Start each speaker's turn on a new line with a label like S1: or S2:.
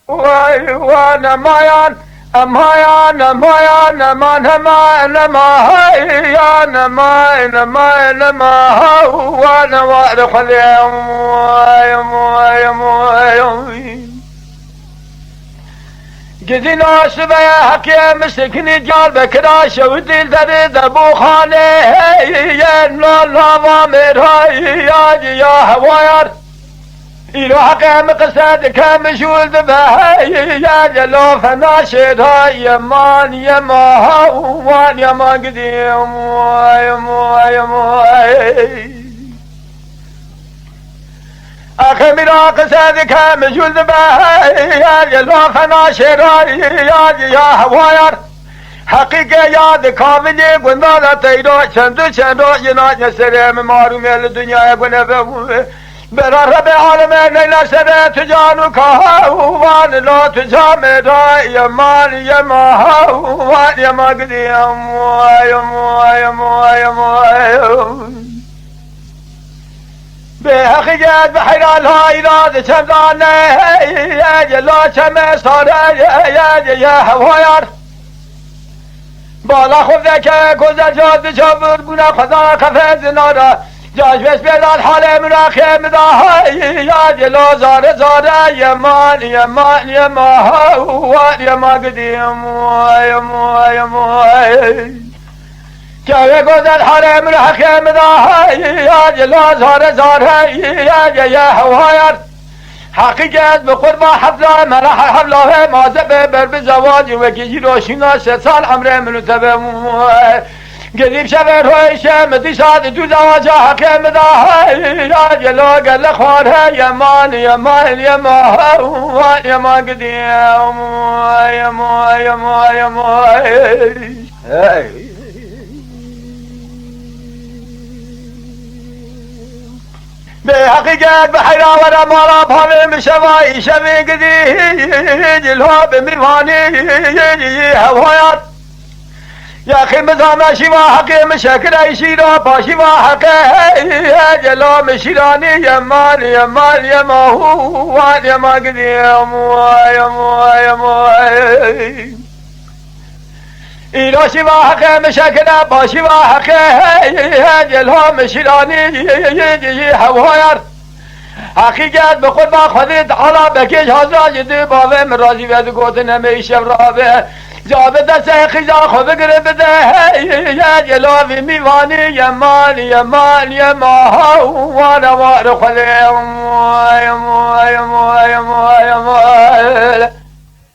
S1: وانا مايان مايان مايان ما نما نما يا نما نما نما وانا وارخ اليوم قدنا شبه حكيم مسكني جال بكرا شودي الدري دبو خانه يا لا لا وامر يا هواير إلو حكيم قصد كم شول دبه يا جلو فناشد هاي يمان يما وان يما قديم أخي مرا قصد كم شول دبه يا جلو فناشد هاي يا هواير حقيقة ياد كامني قلنا تيرو چندو ينات نسرم مارو ميل دنيا قلنا برا رب العالمين ليلا سبه تجانو كهوان لا تجامد يمان يما هوان يما قديم بحقيقة بحلال هاي راد چندانه يجلا چمه ساره يا هوايار بالا خود که گذر جاد چابر بونه خدا کفه زناره جاش بس بیداد حال مراخم داهی یا جلو زاره یمان یما قدیم که گذر حال مراخم داهی یا جلو زاره یا هوایر حقیقت به قربا حفله مرح حفله مازه بر بزواج و کی روشینا 3 سال عمره منو تبه قريب شبر هوي شمدي صاد دو زواج حكم داهي يا جلو قال خوارها يمان يما قديم بحقيقة بحيرا ورا مارا بhavي مشواي شبي قدي جلو بميواني هوايات يا أخي مزانا شوا حقي مشاكل عيشيرا باشوا حقي جلو مشيراني يمان يما هوان يما قديم إلو شوا حقي مشاكل باشوا حقي جلو مشيراني هواير حقیقت به خود با خودت حالا بکش حضا جدی باوه من راضی بید گوت نمیشم رابه جابه دست خیزا خود بگره بده یا جلاوی میوانی یما وانا وار خلیم